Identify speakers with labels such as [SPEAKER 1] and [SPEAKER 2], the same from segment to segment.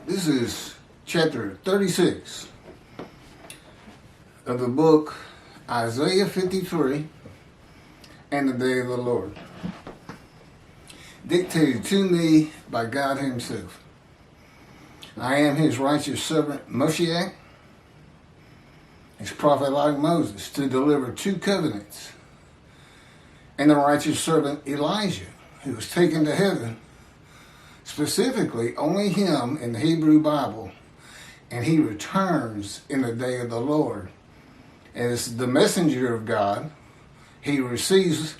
[SPEAKER 1] This is chapter 36 of the book Isaiah 53 and the Day of the Lord, dictated to me by God Himself. I am His righteous servant Moshiach, His prophet like Moses, to deliver 2 covenants, and the righteous servant Elijah, who was taken to heaven. Specifically, only him in the Hebrew Bible, and he returns in the day of the Lord. As the messenger of God, he receives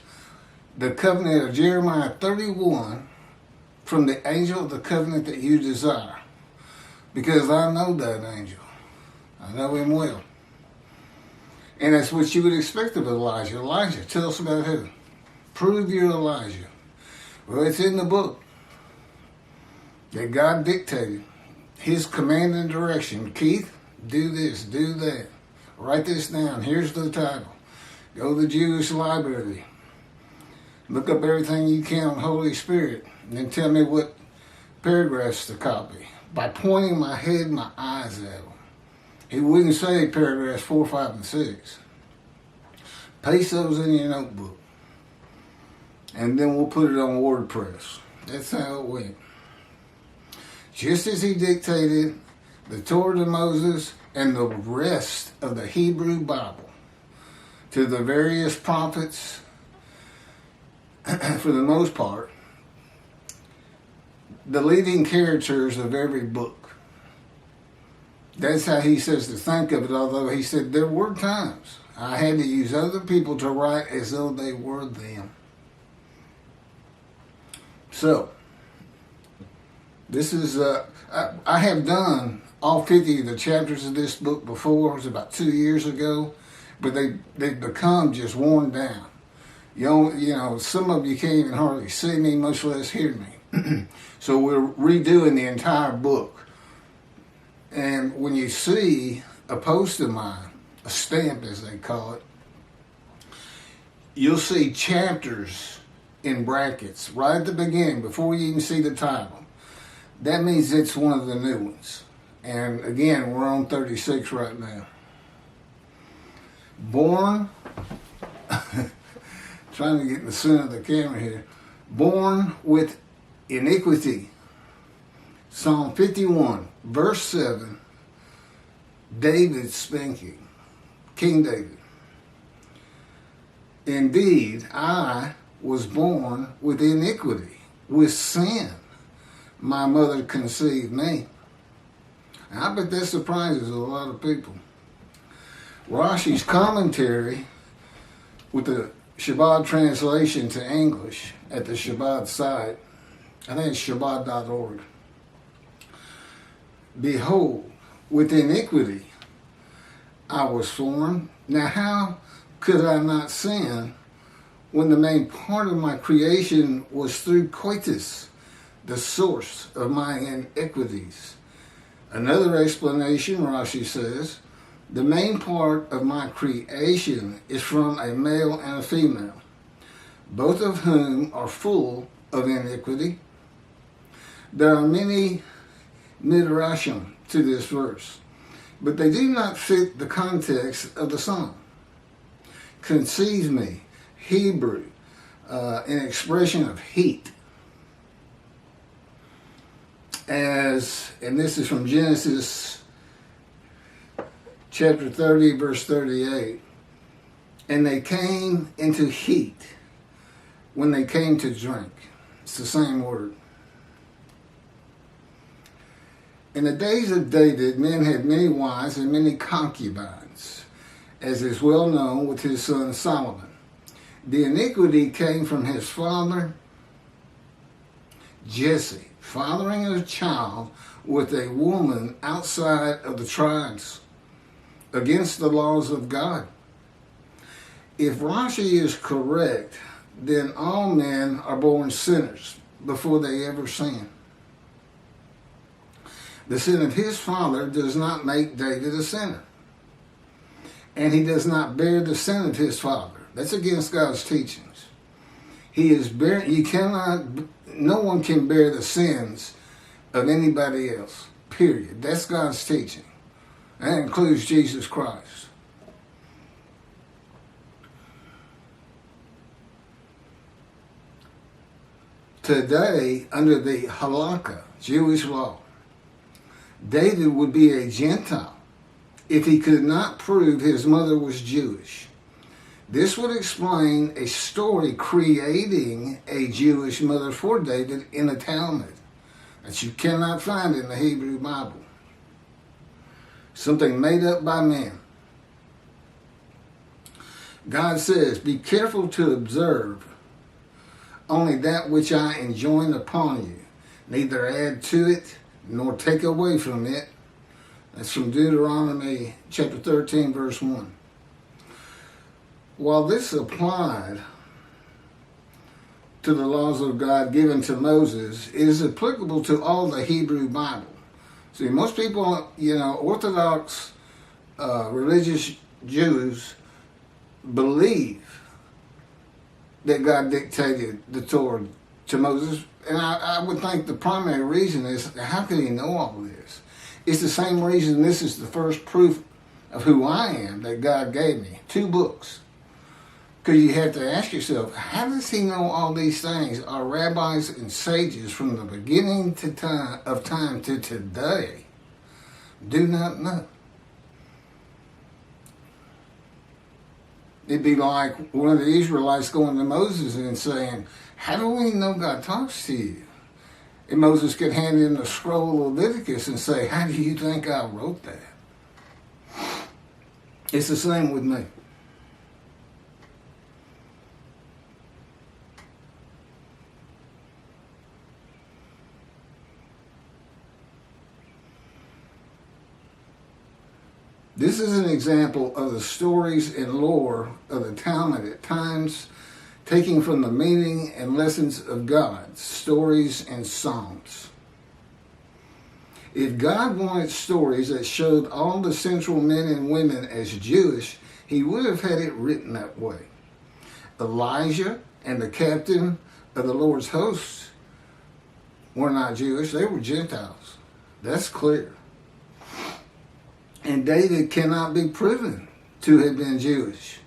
[SPEAKER 1] the covenant of Jeremiah 31 from the angel of the covenant that you desire. Because I know that angel. I know him well. And that's what you would expect of Elijah. Elijah, tell us about him. Prove you're Elijah. Well, it's in the book that God dictated His command and direction. Keith, do this, do that. Write this down. Here's the title. Go to the Jewish library. Look up everything you can on Holy Spirit. And then tell me what paragraphs to copy. By pointing my head and my eyes at them. He wouldn't say paragraphs 4, 5, and 6. Paste those in your notebook. And then we'll put it on WordPress. That's how it went. Just as he dictated the Torah to Moses and the rest of the Hebrew Bible to the various prophets, for the most part, the leading characters of every book. That's how he says to think of it, although he said there were times I had to use other people to write as though they were them. So, this is, I have done all 50 of the chapters of this book before. It was about 2 years ago, but they've become just worn down. You know, some of you can't even hardly see me, much less hear me. So we're redoing the entire book. And when you see a post of mine, a stamp as they call it, you'll see chapters in brackets right at the beginning before you even see the title. That means it's one of the new ones. And again, we're on 36 right now. Born, trying to get in the center of the camera here. Born with iniquity. Psalm 51, verse 7. David speaking. King David. Indeed, I was born with iniquity, with sin. My mother conceived me. I bet that surprises a lot of people. Rashi's commentary with the Chabad translation to English at the Chabad site, I think it's chabad.org. Behold, with iniquity I was formed. Now how could I not sin when the main part of my creation was through coitus, the source of my iniquities? Another explanation, Rashi says, the main part of my creation is from a male and a female, both of whom are full of iniquity. There are many midrashim to this verse, but they do not fit the context of the song. Conceive me, Hebrew, an expression of heat. And this is from Genesis chapter 30, verse 38. And they came into heat when they came to drink. It's the same word. In the days of David, men had many wives and many concubines, as is well known with his son Solomon. The iniquity came from his father, Jesse, fathering a child with a woman outside of the tribes, against the laws of God. If Rashi is correct, then all men are born sinners before they ever sin. The sin of his father does not make David a sinner. And he does not bear the sin of his father. That's against God's teachings. He is no one can bear the sins of anybody else, period. That's God's teaching. That includes Jesus Christ. Today, under the halakha, Jewish law, David would be a Gentile if he could not prove his mother was Jewish. This would explain a story creating a Jewish mother for David in the Talmud that you cannot find in the Hebrew Bible. Something made up by men. God says, "Be careful to observe only that which I enjoin upon you, neither add to it nor take away from it." That's from Deuteronomy chapter 13, verse 1. While this applied to the laws of God given to Moses, it is applicable to all the Hebrew Bible. See, most people, Orthodox religious Jews believe that God dictated the Torah to Moses. And I would think the primary reason is, how can he know all this? It's the same reason this is the first proof of who I am that God gave me. 2 books. Because you have to ask yourself, how does he know all these things? Our rabbis and sages from the beginning of time to today do not know. It'd be like one of the Israelites going to Moses and saying, "How do we know God talks to you?" And Moses could hand him the scroll of Leviticus and say, "How do you think I wrote that?" It's the same with me. This is an example of the stories and lore of the Talmud at times, taking from the meaning and lessons of God, stories and songs. If God wanted stories that showed all the central men and women as Jewish, he would have had it written that way. Elijah and the captain of the Lord's hosts were not Jewish, they were Gentiles. That's clear. And David cannot be proven to have been Jewish.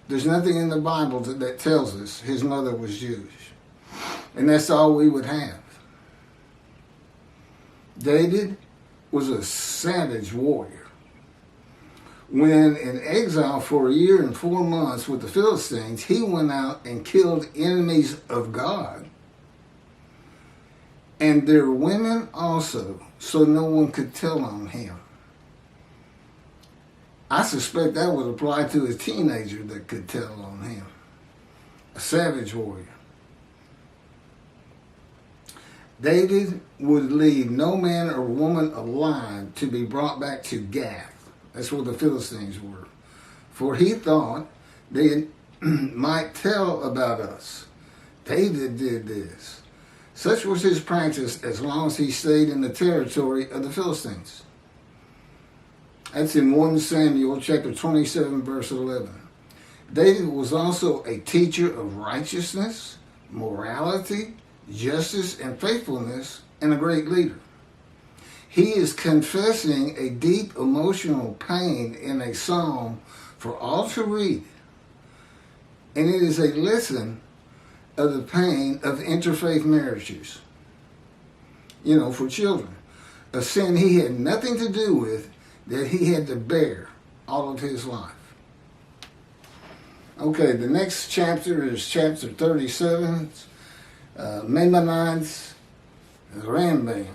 [SPEAKER 1] There's nothing in the Bible that tells us his mother was Jewish. And that's all we would have. David was a savage warrior. When in exile for 1 year and 4 months with the Philistines, he went out and killed enemies of God. And their women also, so no one could tell on him. I suspect that would apply to a teenager that could tell on him. A savage warrior. David would leave no man or woman alive to be brought back to Gath. That's where the Philistines were. For he thought they might tell about us. David did this. Such was his practice as long as he stayed in the territory of the Philistines. That's in 1 Samuel chapter 27, verse 11. David was also a teacher of righteousness, morality, justice, and faithfulness, and a great leader. He is confessing a deep emotional pain in a psalm for all to read. And it is a lesson of the pain of interfaith marriages. For children. A sin he had nothing to do with, that he had to bear all of his life. Okay, the next chapter is chapter 37, Maimonides, the Rambam.